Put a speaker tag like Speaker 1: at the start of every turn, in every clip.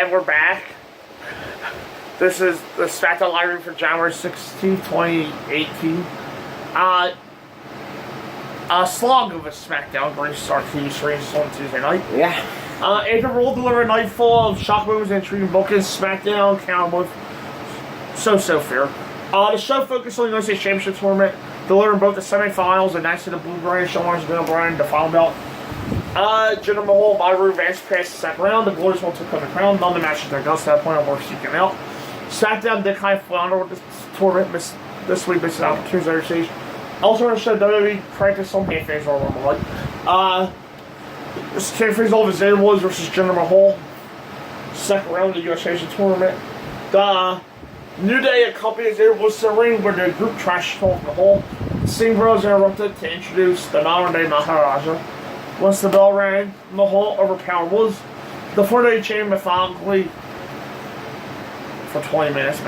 Speaker 1: And we're back. This is the SmackDown live review for January 16th, 2018. A slog of a SmackDown brings our TV streams on Tuesday night.
Speaker 2: Yeah.
Speaker 1: April Rule delivered a night full of shock moves and intriguing bookings. SmackDown counted with so fair. The show focused on the United States Championship Tournament, delivering both the semifinals and next to the Blue Brand, Shawn Michaels, Daniel Bryan, the final belt. Jinder Mahal, Bobby Roode advanced past the second round. The Glorious one took on the crown. None of the matches that goes to that point are worth seeking out. SmackDown did kind of flounder with this tournament this week, missing opportunities on stage. Also on the show, WWE practiced some hand fans all around the light. This came for all of Xavier Woods versus Jinder Mahal. Second round of the US Championship Tournament. The New Day accompanied Xavier Woods to the ring where the group trash talked Mahal. The Singh Bros interrupted to introduce the modern day Maharaja. Once the bell rang, Mahal overpowered Woods. The 4-day chain methodically, for 20 minutes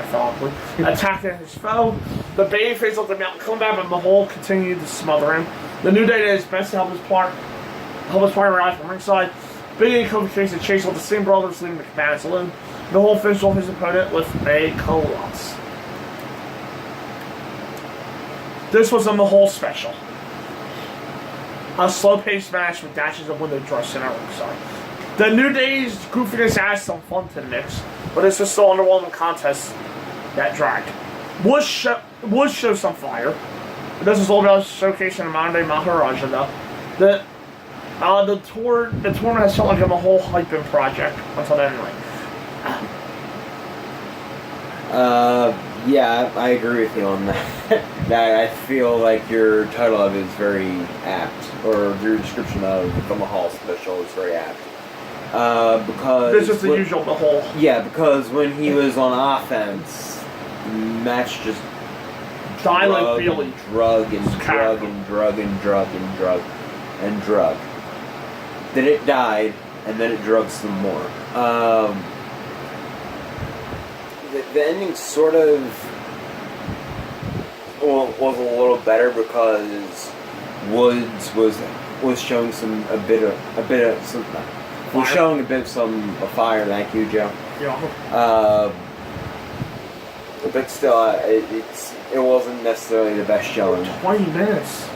Speaker 1: attacking his foe. The babyface of the mountain comeback, but Mahal continued to smother him. The New Day did his best to help his partner rise from ringside. Big Kofi Kingston chased with the Singh Brothers, leaving the combatants alone. Mahal finished off his opponent with a collapse. This was a Mahal special. A slow-paced match with dashes of window dressing at ringside. The New Day's goofiness adds some fun to the mix, but this was still an underwhelming contest that dragged. Would show some fire. This is all about showcasing the modern day Maharaja, though. The tournament has felt like a whole hyping project until the end of the night.
Speaker 2: Yeah, I agree with you on that. I feel like your title of it is very apt, or your description of the Mahal special is very apt. Because
Speaker 1: this is the usual Mahal.
Speaker 2: Yeah, because when he was on offense, the match just
Speaker 1: drug.
Speaker 2: Then it died, and then it drugged some more. The ending sort of was a little better because Woods was showing a bit of fire. Thank you, Joe.
Speaker 1: Yeah.
Speaker 2: But still, it wasn't necessarily the best showing.
Speaker 1: 20 minutes.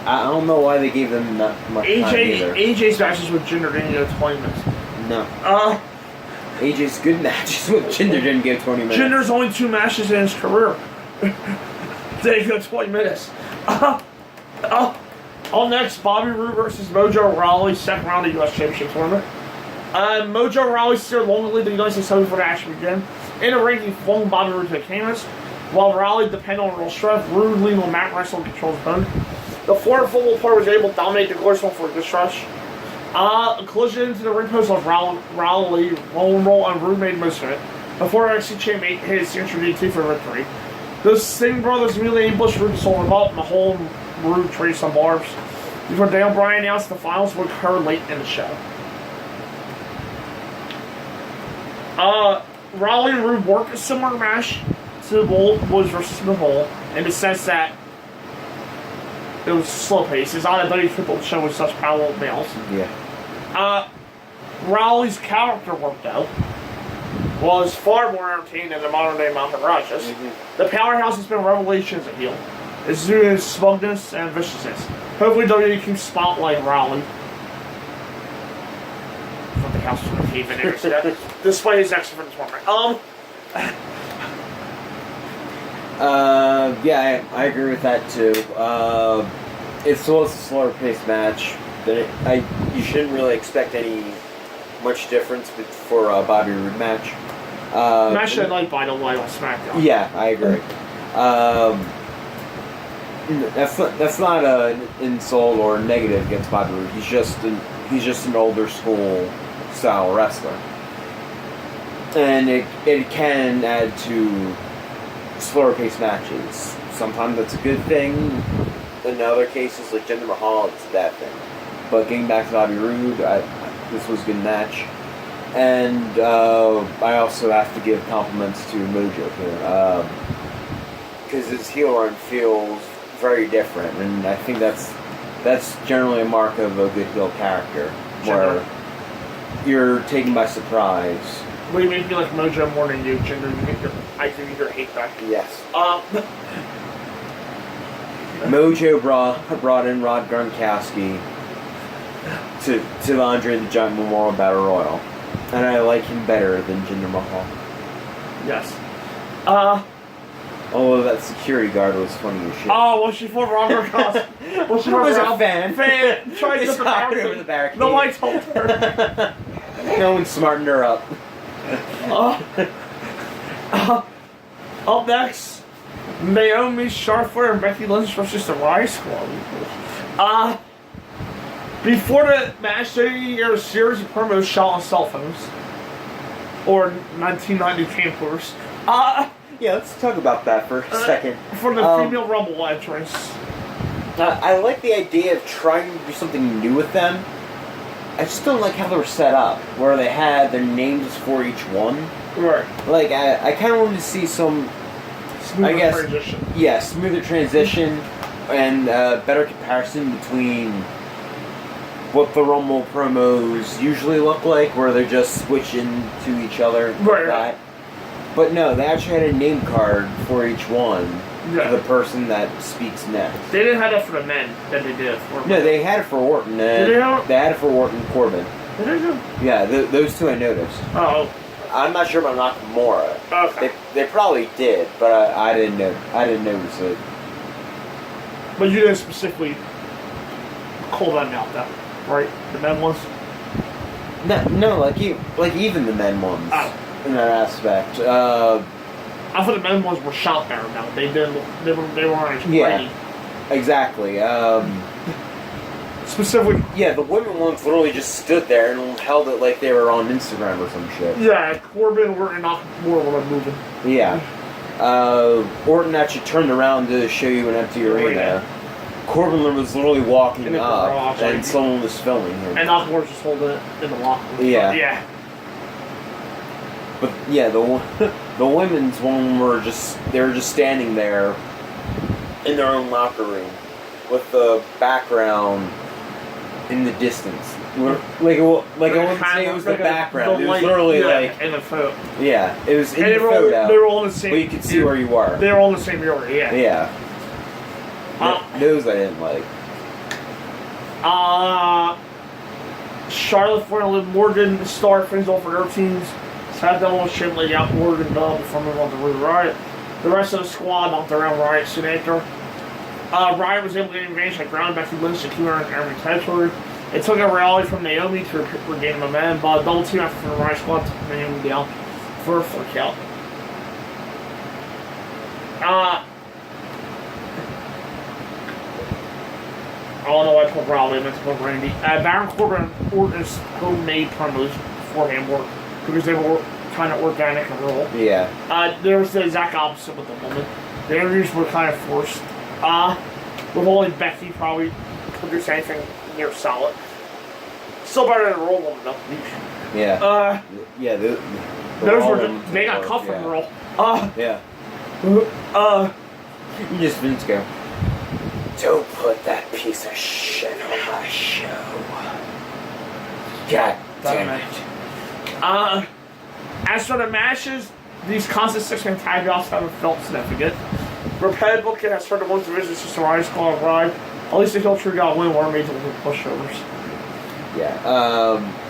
Speaker 2: I don't know why they gave them that much time either.
Speaker 1: AJ's matches with Jinder didn't go 20 minutes.
Speaker 2: No. AJ's good matches with Jinder didn't get 20 minutes.
Speaker 1: Jinder's only 2 matches in his career. They go 20 minutes. On next, Bobby Roode versus Mojo Rawley, second round of the US Championship Tournament. Mojo Rawley steered long to lead the United States title before the action began. In the ring, he flung Bobby Roode to the canvas. While Rawley depended on real strength, Roode leaned on mat wrestling to control his opponent. The forward football player was able to dominate the Glorious one for a good stretch. A collision into the ring post of Rawley, roll, and Roode made most of it. Before NXT Champ hit his signature DT for victory. The Singh Brothers immediately ambushed Roode to sold him up. Mahal and Roode traded some barbs. Before Daniel Bryan announced the finals would occur late in the show. Rawley and Roode worked a similar match to Woods versus Mahal in the sense that it was slow paced. It's not a WWE football show with such powerful males.
Speaker 2: Yeah.
Speaker 1: Rawley's character work, though, was far more entertaining than the modern day Maharajas. The powerhouse has been a revelation as a heel. It's due to his smugness and viciousness. Hopefully, WWE can spotlight Rawley. From the house to the cave in there. Despite his extra for the tournament.
Speaker 2: Yeah, I agree with that too. It's a slower paced match. You shouldn't really expect any much difference for a Bobby Roode match.
Speaker 1: Match that night, by the way, on SmackDown.
Speaker 2: Yeah, I agree. That's not an insult or negative against Bobby Roode. He's just an older school style wrestler, and it can add to slower paced matches. Sometimes that's a good thing. In other cases, like Jinder Mahal, it's a bad thing. But getting back to Bobby Roode, this was a good match. And I also have to give compliments to Mojo here. Because his heel run feels very different. And I think that's generally a mark of a good heel character. you're taken by surprise.
Speaker 1: But you make me like Mojo more than you, Jinder. I give you your hate back.
Speaker 2: Yes. Mojo brought in Rod Gronkowski to the Andre the Giant Memorial Battle Royal, and I like him better than Jinder Mahal.
Speaker 1: Yes.
Speaker 2: Although that security guard was funny as shit.
Speaker 1: Oh, well, she fought Robert Cross. Well, she
Speaker 2: was
Speaker 1: a
Speaker 2: a fan.
Speaker 1: Tried to
Speaker 2: Just hopped over the barricade.
Speaker 1: No, I told her.
Speaker 2: No one smartened her up.
Speaker 1: Up next, Naomi, Charlotte, and Becky Lynch versus the Riot Squad. Before the match, they aired a series of promos shot on cell phones. Or 1990 camcorders.
Speaker 2: Yeah, let's talk about that for a second.
Speaker 1: For the female Rumble entrance.
Speaker 2: I like the idea of trying to do something new with them. I just don't like how they were set up, where they had their names for each one.
Speaker 1: Right.
Speaker 2: Like, I kind of wanted to see some...
Speaker 1: Smoother transition.
Speaker 2: Yeah, smoother transition and better comparison between what the Rumble promos usually look like, where they're just switching to each other.
Speaker 1: Right.
Speaker 2: Like that. But no, they actually had a name card for each one.
Speaker 1: Yeah.
Speaker 2: For the person that speaks next.
Speaker 1: They didn't have that for the men that they did for
Speaker 2: No, they had it for Orton.
Speaker 1: Did they have it?
Speaker 2: They had it for Orton and Corbin.
Speaker 1: Did they do?
Speaker 2: Yeah, those two I noticed.
Speaker 1: Oh.
Speaker 2: I'm not sure about Nakamura.
Speaker 1: Okay.
Speaker 2: They probably did, but I didn't know. I didn't notice it.
Speaker 1: But you didn't specifically call them out, though, right? The men ones.
Speaker 2: No, like even the men ones in that aspect.
Speaker 1: I thought the men ones were shot there now. They didn't. They weren't ready.
Speaker 2: Yeah, exactly.
Speaker 1: Specifically.
Speaker 2: Yeah, the women ones literally just stood there and held it like they were on Instagram or some shit.
Speaker 1: Yeah, Corbin were not more moving.
Speaker 2: Yeah. Orton actually turned around to show you an empty arena. Corbin was literally walking up, and someone was filming him.
Speaker 1: And Nakamura was just holding it in the locker room.
Speaker 2: Yeah.
Speaker 1: Yeah.
Speaker 2: But yeah, the women's one were just standing there in their own locker room with the background in the distance. Like I wouldn't say it was the background. It was literally like
Speaker 1: in the photo.
Speaker 2: Yeah, it was in
Speaker 1: the
Speaker 2: photo.
Speaker 1: They were all in the same.
Speaker 2: But you could see where you were.
Speaker 1: They were all in the same area.
Speaker 2: Yeah. Those I didn't like.
Speaker 1: Charlotte Flair and Liv Morgan star things all for their teams. SmackDown was shimly out Morgan before moving on to Riot. The rest of the squad knocked around Riot soon after. Riot was able to gain advantage at ground Becky Lynch to her every territory. It took a rally from Naomi to regain momentum, but a double team after the Riot squad took Naomi down for a 4 count. I don't know why I told Raleigh, I meant to put Randy. Baron Corbin and Orton's homemade promos beforehand work because they were kind of organic and raw.
Speaker 2: Yeah.
Speaker 1: There was the exact opposite with the woman. The interviews were kind of forced. With only Becky probably produce anything near solid. Still better than a Raw woman though.
Speaker 2: Yeah. Yeah.
Speaker 1: Those were they got cut from Raw.
Speaker 2: Yeah. You just Vince go. Don't put that piece of shit on my show. God damn it.
Speaker 1: As for the matches, these constant 6-man tag offs haven't felt significant. Repetitive booking has hurt the most divisions since the Riot Squad arrived. At least the Hill Tree got win or made to look at pushovers.
Speaker 2: Yeah.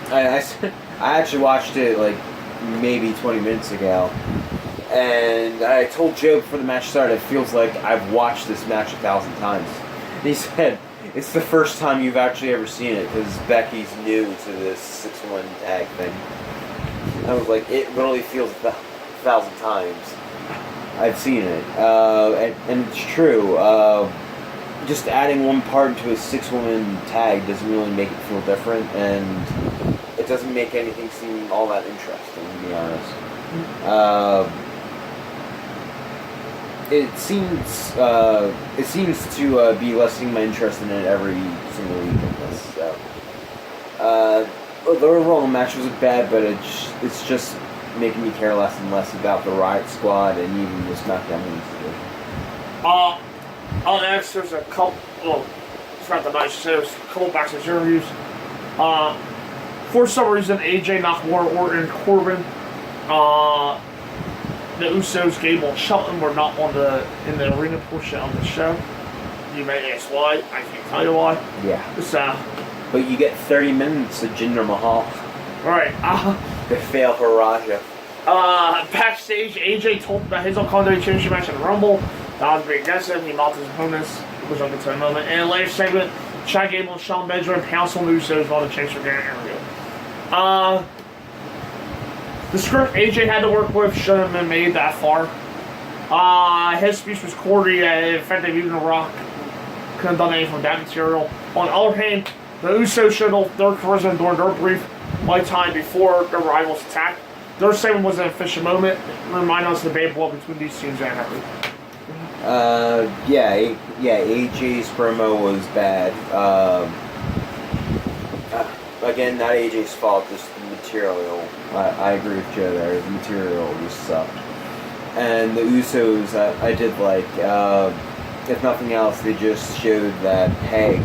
Speaker 2: I actually watched it like maybe 20 minutes ago. And I told Joe before the match started, it feels like I've watched this match 1,000 times. And he said, it's the first time you've actually ever seen it, because Becky's new to this 6-1 tag thing. I was like, it literally feels 1,000 times I've seen it. And it's true. Just adding one part into a 6-woman tag doesn't really make it feel different, and it doesn't make anything seem all that interesting, to be honest. It seems to be lessening my interest in it every single week of this. So, the overall match wasn't bad, but it's just making me care less and less about the Riot Squad and even the SmackDown Women's Division.
Speaker 1: Next, there's a couple. Well, it's not the night. There's a couple backstage interviews. For some reason, AJ, Nakamura, Orton, Corbin, the Usos, Gable, and Shelton were not in the arena portion of the show. You may ask why. I can't tell you why.
Speaker 2: Yeah.
Speaker 1: So,
Speaker 2: but you get 30 minutes of Jinder Mahal.
Speaker 1: Right.
Speaker 2: To fail for Raja.
Speaker 1: Backstage, AJ told about his Intercontinental Championship match in the Rumble. That was very aggressive. He mocked his opponents, which I'll get to in a moment. And later segment, Chad Gable and Shawn Benjamin pounced on the Usos while the Championship getting interviewed. The script AJ had to work with shouldn't have been made that far. His speech was corny. In fact, even The Rock couldn't have done anything with that material. On the other hand, the Usos showed off their charisma during their brief white time before their rivals attacked. Their segment was an efficient moment. Remind us of the bad blood between these teams and everything.
Speaker 2: AJ's promo was bad. Again, not AJ's fault, just the material. I agree with Joe there. The material just sucked. And the Usos, I did like. If nothing else, they just showed that, hey,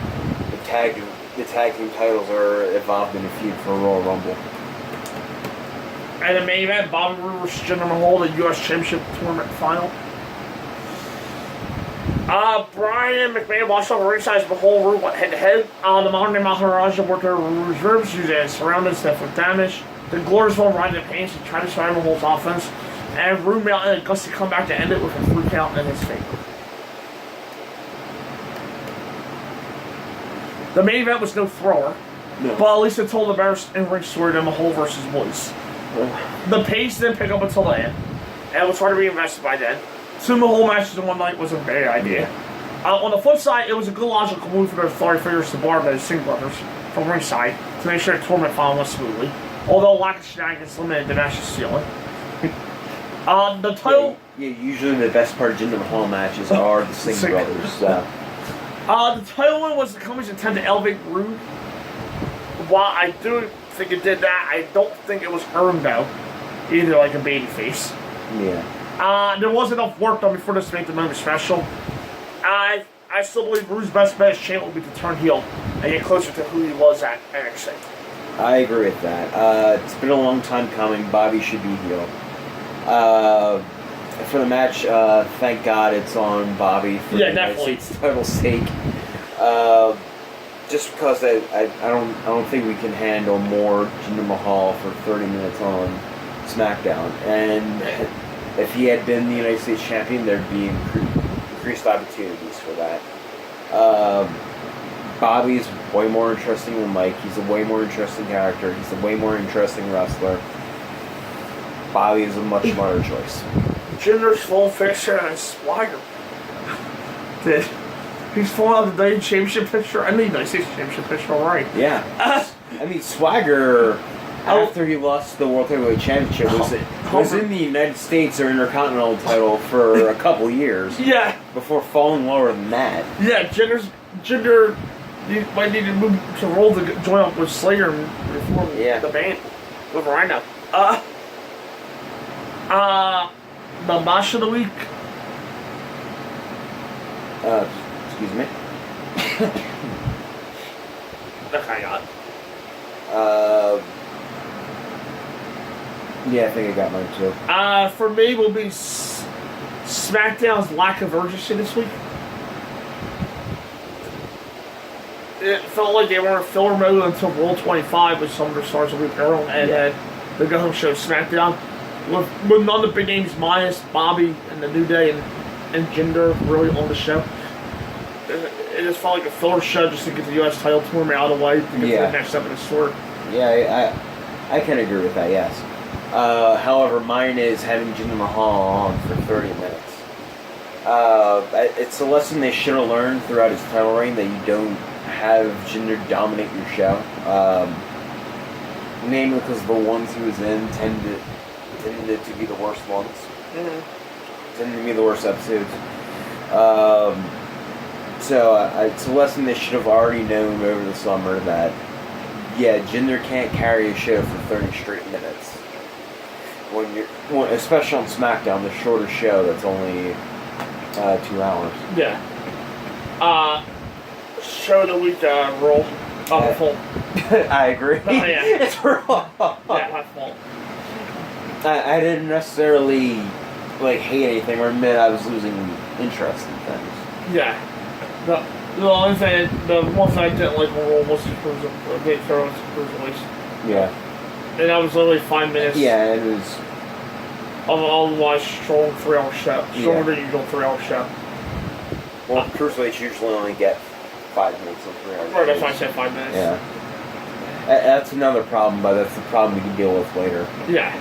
Speaker 2: the tag team titles are evolved in a feud for a Royal Rumble.
Speaker 1: And the main event, Bobby Roode vs. Jinder Mahal, the U.S. Championship Tournament Final. Brian McMahon watched over ringside as Mahal Roode went head-to-head. The Modern Day Maharaja worked over Roode's ribs, using surrounded stuff with damage. The Glorious one riding the pains and tried to surround Mahal's offense. And Roode mounted a gusty comeback to end it with a 3 count in his favor. The main event was no thrower, but at least it told the better in-ring story than Mahal versus Woods. The pace didn't pick up until the end, and it was hard to be invested by then. 2 Mahal matches in one night was a bad idea. On the flip side, it was a good logical move for the authority figures to bar the Singh brothers from ringside to make sure the tournament final went smoothly, although lack of shenanigans limited the match's ceiling. The title...
Speaker 2: Yeah, usually the best part of Jinder Mahal matches are the Singh brothers.
Speaker 1: The title win was the company's attempt to elevate Roode. While I do think it did that, I don't think it was earned, though. Either like a babyface.
Speaker 2: Yeah.
Speaker 1: There was enough work done before this to make the moment special. I still believe Roode's best bet as champ will be to turn heel and get closer to who he was at NXT.
Speaker 2: I agree with that. It's been a long time coming. Bobby should be heel. For the match, thank God it's on Bobby for the United States title's sake. Just because I don't think we can handle more Jinder Mahal for 30 minutes on SmackDown. And if he had been the United States champion, there'd be increased opportunities for that. Bobby's way more interesting than Mike. He's a way more interesting character. He's a way more interesting wrestler. Bobby is a much smarter choice.
Speaker 1: Jinder's full fixture and swagger. He's full out the WWE Championship picture and the United States Championship picture, alright.
Speaker 2: Yeah. I mean, Swagger, after he lost the World Heavyweight Championship, was in the United States or Intercontinental title for a couple years.
Speaker 1: Yeah.
Speaker 2: Before falling lower than that.
Speaker 1: Yeah, Jinder might need to move to roll to join up with Slayer and reform the band with Rhino. The match of the week.
Speaker 2: Excuse me.
Speaker 1: Okay, got it.
Speaker 2: Yeah, I think I got mine too.
Speaker 1: For me, will be SmackDown's lack of urgency this week. It felt like they were in filler mode until Roll 25 with some of their stars a week earlier, and then the go-home show SmackDown with none of the big names minus Bobby and the New Day and Jinder really on the show. It just felt like a filler show just to get the U.S. title tournament out of the way to get to the next step in the story.
Speaker 2: Yeah, I can agree with that, yes. However, mine is having Jinder Mahal on for 30 minutes. It's a lesson they should have learned throughout his title reign that you don't have Jinder dominate your show. Namely because the ones he was in tended to be the worst ones.
Speaker 1: Mm-hmm.
Speaker 2: Tended to be the worst episodes. So it's a lesson they should have already known over the summer that, Jinder can't carry a show for 30 straight minutes. Especially on SmackDown, the shorter show that's only 2 hours.
Speaker 1: Yeah. Show of the week, Roll. Oh, my fault.
Speaker 2: I agree.
Speaker 1: Oh, yeah.
Speaker 2: It's wrong.
Speaker 1: Yeah, my fault.
Speaker 2: I didn't necessarily hate anything or admit I was losing interest in things.
Speaker 1: Yeah. The only thing, the one thing I didn't like were almost cruiserweights.
Speaker 2: Yeah.
Speaker 1: And that was literally 5 minutes.
Speaker 2: Yeah, it was.
Speaker 1: Of an otherwise strong 3-hour show. Stronger than usual 3-hour show.
Speaker 2: Well, cruiserweights usually only get 5 minutes on 3 hours.
Speaker 1: Right, that's why I said 5 minutes.
Speaker 2: Yeah. That's another problem, but that's the problem we can deal with later.
Speaker 1: Yeah.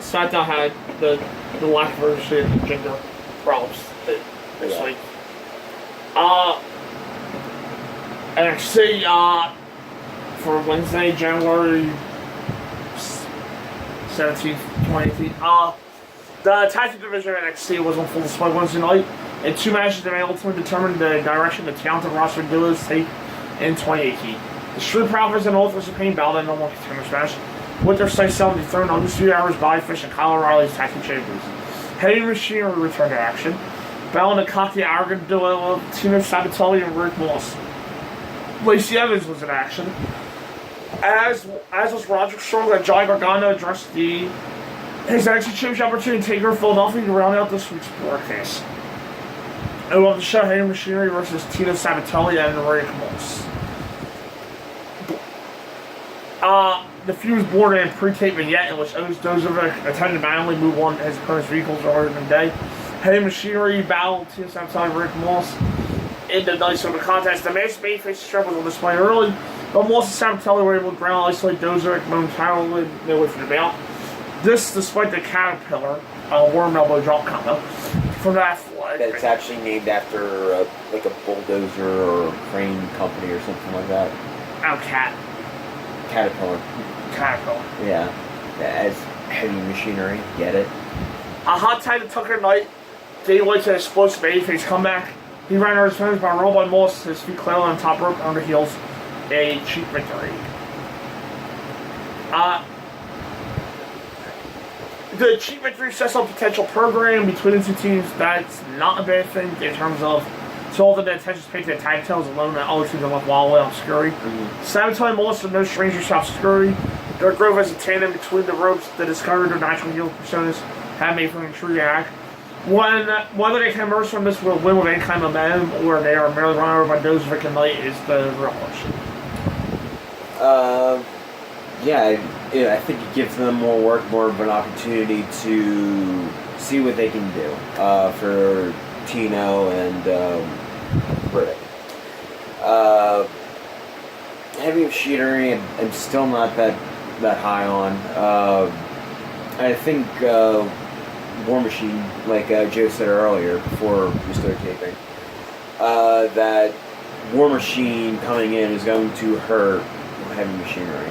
Speaker 1: SmackDown had the lack of urgency and gender problems this week. NXT, for Wednesday, January 17th, 2018. The tag team division of NXT was on full display Wednesday night. In 2 matches, they ultimately determined the direction the talented roster duos take in 2018. The Street Profits and Authors of Pain battled in a normal contenders match, with their sights set on the throne on the 3 hours by Fish and Kyle O'Reilly's tag team champions. Heavy Machinery returned to action, battling the cocky, arrogant duo of Tino Sabatelli and Rick Moss. Lacey Evans was in action, as was Roderick Strong, and Johnny Gargano addressed his NXT Championship opportunity to take over Philadelphia to round out this week's broadcast. And we'll have the show Heavy Machinery versus Tino Sabatelli and Rick Moss. The feud was born in a pre-tape vignette in which Otis Dozovic attempted to manually move one of his opponent's vehicles earlier in the day. Heavy Machinery battled Tino Sabatelli and Rick Moss in the night of the contest. The man's babyface strap was on display early, but Moss and Sabatelli were able to ground isolate Dozovic momentarily away from the bout. This despite the Caterpillar, worm elbow drop combo from that flag.
Speaker 2: It's actually named after a bulldozer or a crane company or something like that. Caterpillar. Yeah. As heavy machinery. Get it?
Speaker 1: A hot tag to Tucker Knight. Jay White's an explosive babyface comeback. He ran over his fence by roll by Moss, his feet clearly on top rope under heels. A cheap victory. The cheap victory sets up a potential program between the two teams. That's not a bad thing in terms of all the attention is paid to the tag titles alone, and other teams are left wildly obscure. Sabatelli and Moss are no strangers to obscurity. Their growth as a tandem between the ropes, the discovery their natural heel personas have made from intriguing act. Whether they can emerge from this with a win with any kind of momentum, or they are merely run over by Dozovic and Knight is the real question.
Speaker 2: I think it gives them more work, more of an opportunity to see what they can do for Tino and Rick. Heavy Machinery, I'm still not that high on. I think War Machine, like Joe said earlier before we started taping, that War Machine coming in is going to hurt Heavy Machinery.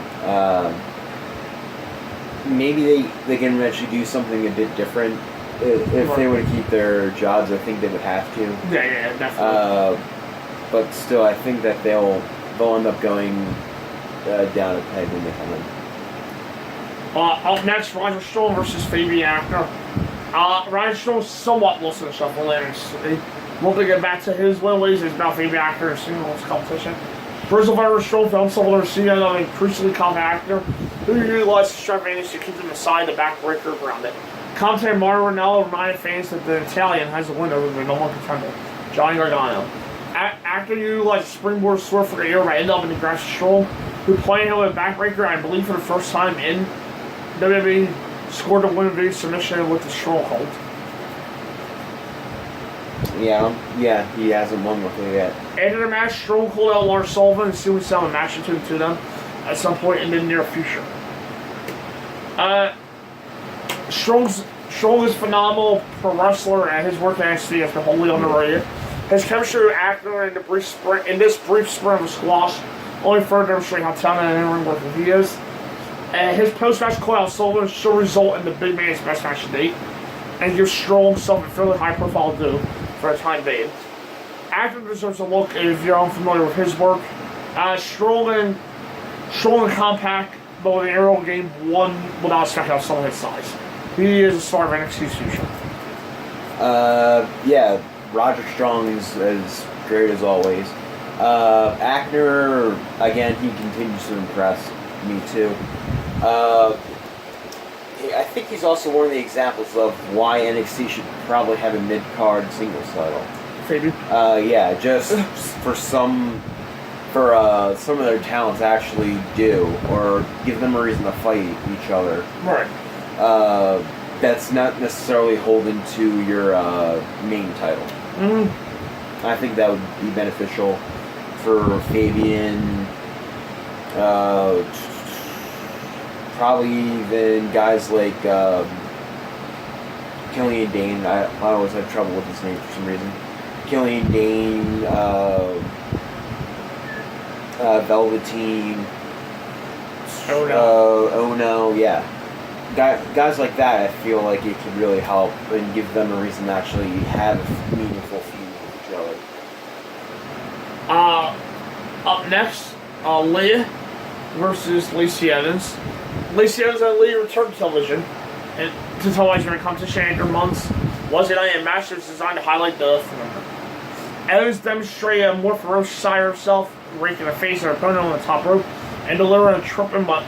Speaker 2: Maybe they can actually do something a bit different. If they were to keep their jobs, I think they would have to.
Speaker 1: Yeah, definitely.
Speaker 2: But still, I think that they'll end up going down a peg when they come in.
Speaker 1: Up next, Roger Strong versus Fabian Actor. Roger Strong somewhat lost in the shuffle later. We'll get back to his win ways. It's about Fabian Actor in singles competition. Bristle Virus Strong found someone to see another increasingly confident Actor who utilized his strength advantage to keep them inside the backbreaker around it. Commentator Mario Ranallo reminded fans that the Italian has a win over the number one contender, Johnny Gargano. Actor utilized a springboard sword for the air by ending up in the grass Strong, who playing him with a backbreaker, I believe for the first time in WWE, scored a win via submission with the Stronghold.
Speaker 2: Yeah, he hasn't won with it yet.
Speaker 1: After the match, Strong called out Lars Sullivan and soon we saw a match between the two of them at some point in the near future. Strong is phenomenal pro wrestler, and his work at NXT has been wholly underrated. His chemistry with Actor in this brief sprint of squash only further demonstrates how talented and in-ring worker he is. And his post-match call out Sullivan should result in the big man's best match to date, and give Strong something a fairly high-profile due for a time being. Actor deserves a look if you're unfamiliar with his work. Strong and compact, but with an aerial game, one without expecting out some of his size. He is a star of NXT's future.
Speaker 2: Roger Strong is as great as always. Ackner, again, he continues to impress me too. I think he's also one of the examples of why NXT should probably have a mid-card singles title.
Speaker 1: Maybe.
Speaker 2: Yeah, just for some of their talents actually do, or give them a reason to fight each other.
Speaker 1: Right.
Speaker 2: That's not necessarily holding to your main title. I think that would be beneficial for Fabian. Probably even guys like Killian Dane. I always have trouble with his name for some reason. Killian Dane, Velveteen, Ono, yeah. Guys like that, I feel like it could really help and give them a reason to actually have a meaningful feud with each other.
Speaker 1: Up next, Leah versus Lacey Evans. Lacey Evans and Leah returned to television, and to television when it comes to Shandor months. Was it a match that was designed to highlight the former? Evans demonstrated a more ferocious side of herself, raking the face of her opponent on the top rope, and delivering a tripping but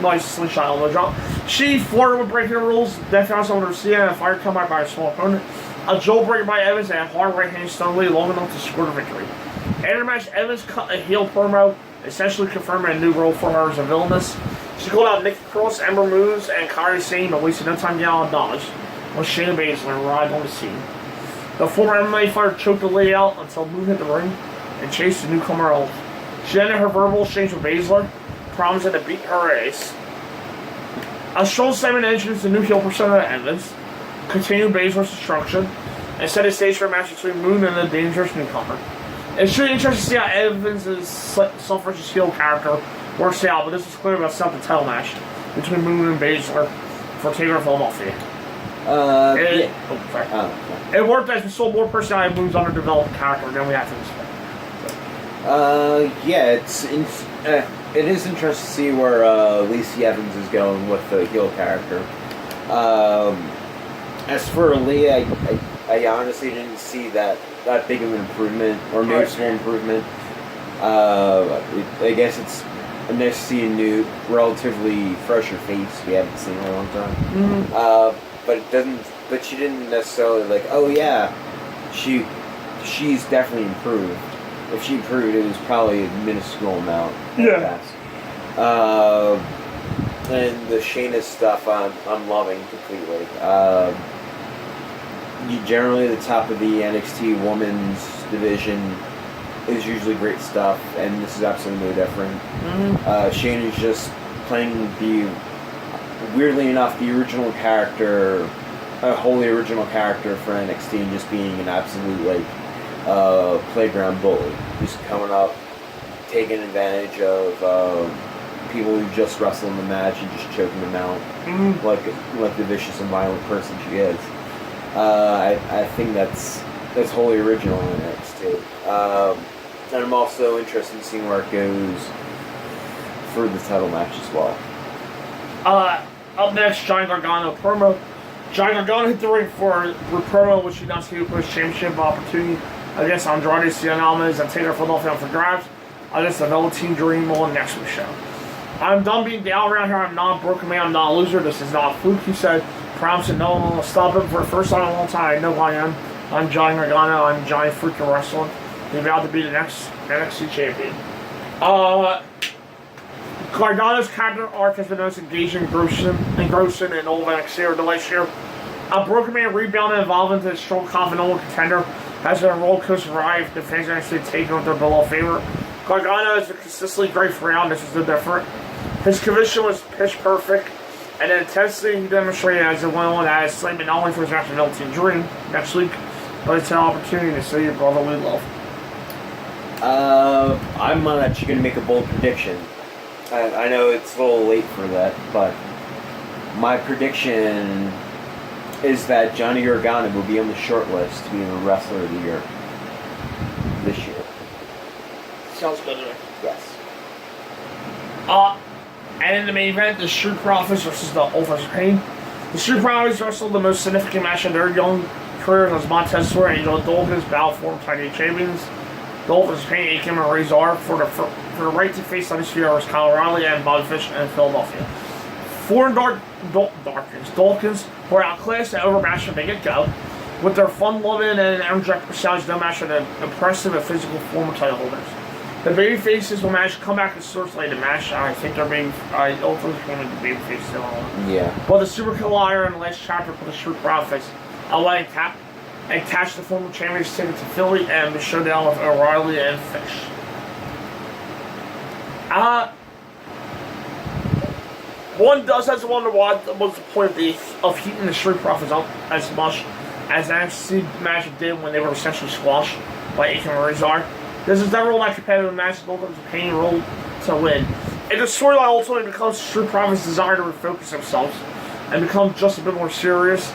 Speaker 1: nice slingshot elbow drop. She flirted with breaking the rules, then found someone to see and a fire comeback by a small opponent. A jaw breaker by Evans and a hard right hand stunning long enough to score the victory. After the match, Evans cut a heel promo, essentially confirming a new role for her as a villainess. She called out Nikki Cross, Ember Moons, and Kairi Sane, but wasted no time getting on dodge when Shayna Baszler arrived on the scene. The former MMA fighter choked the lady out until Moon hit the ring and chased the newcomer off. She ended her verbal exchange with Baszler, promising to beat her ace. A strong segment entrance the new heel persona of Evans, continued Baszler's destruction, and set a stage for a match between Moon and the dangerous newcomer. It's really interesting to see how Evans' self-righteous heel character works out, but this is clearly about a self-title match between Moon and Baszler for Takeover Philadelphia. It worked as we saw more personality of Moon's underdeveloped character than we had to expect.
Speaker 2: It is interesting to see where Lacey Evans is going with the heel character. As for Leah, I honestly didn't see that big of an improvement or noticeable improvement. I guess it's nice to see a new, relatively fresher face we haven't seen in a long time. But it doesn't. But she didn't necessarily like. Oh yeah, she's definitely improved. If she improved, it was probably a minuscule amount.
Speaker 1: Yeah.
Speaker 2: And the Shayna stuff, I'm loving completely. Generally, the top of the NXT Women's division is usually great stuff, and this is absolutely no different. Shayna's just playing weirdly enough, the original character, a wholly original character for NXT, and just being an absolute playground bully, just coming up, taking advantage of people who just wrestle in the match and just choking them out, like the vicious and violent person she is. I think that's wholly original in NXT. And I'm also interested in seeing where it goes for the title match as well.
Speaker 1: Up next, Johnny Gargano promo. Johnny Gargano hit the ring for a promo, which he announced he would put his championship opportunity against Andrade Cien Almas and Taker Philadelphia for grabs against the Velveteen Dream on next week's show. I'm done being down around here. I'm not a broken man. I'm not a loser. This is not a fluke, he said, promising no one will stop him for the first time in a long time. I know who I am. I'm Johnny Gargano. I'm Johnny freaking Wrestling. He's about to be the next NXT champion. Gargano's character arc has been most engaging, engrossing in all of NXT over the last year. A broken man rebounded and evolved into a strong, confident contender has been a roller coaster ride. The fans actually taken with their below favorite. Gargano is a consistently great round. This is no different. His commission was pitch perfect, and the intensity he demonstrated as it went on as excitement not only for his match with Velveteen Dream next week, but it's an opportunity to see your brotherly love.
Speaker 2: I'm actually going to make a bold prediction. I know it's a little late for that, but my prediction is that Johnny Gargano will be on the short list to be the Wrestler of the Year this year.
Speaker 1: Sounds good to me.
Speaker 2: Yes.
Speaker 1: And in the main event, the Street Profits versus the Authors of Pain. The Street Profits wrestled the most significant match of their young careers as Montez Ford and Angel Dawkins battled for Tiny Champions. Dolphins paying Aiken and Razor for the right to face Undisputed Era's Kyle O'Reilly and Bobby Fish in Philadelphia. Foreign Dawkins were outclassed and overmatched from the get-go, with their fun-loving and energetic personalities no match for the impressive and physical former title holders. The babyfaces will manage to come back and source late in the match. I think they're being ultimately becoming the babyfaces still on.
Speaker 2: Yeah.
Speaker 1: But the Super Kill Liar in the last chapter put the Street Profits away and catch the former champions ticket to Philly and the showdown with O'Reilly and Fish. One does have to wonder what was the point of heating the Street Profits up as much as the NXT match did when they were essentially squashed by Aiken and Razor. This is never that competitive match that was a pain role to win. And the storyline ultimately becomes Street Profits' desire to refocus themselves and become just a bit more serious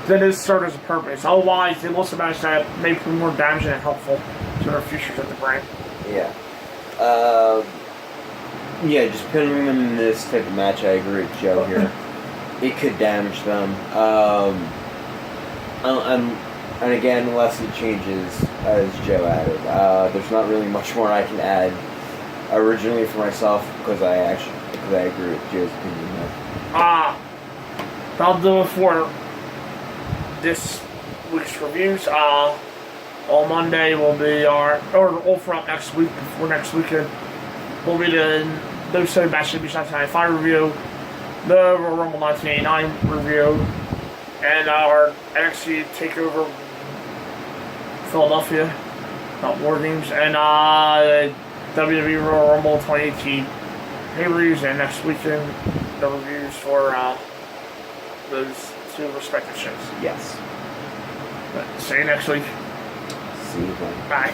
Speaker 1: than it served as a purpose. Otherwise, they lost a match that may prove more damaging and helpful to their futures at the brand.
Speaker 2: Yeah. Yeah, just putting them in this type of match, I agree with Joe here. It could damage them. And again, unless it changes, as Joe added, there's not really much more I can add originally for myself because I agree with Joe's opinion there.
Speaker 1: That'll do it for this week's reviews. On Monday will be all throughout next week, before next weekend, will be the WWE Match Championship 1995 review, the Royal Rumble 1989 review, and our NXT TakeOver Philadelphia, War Games, and WWE Royal Rumble 2018 pay-per-views, and next weekend the reviews for those two respective shows.
Speaker 2: Yes.
Speaker 1: But see you next week.
Speaker 2: See you then.
Speaker 1: Bye.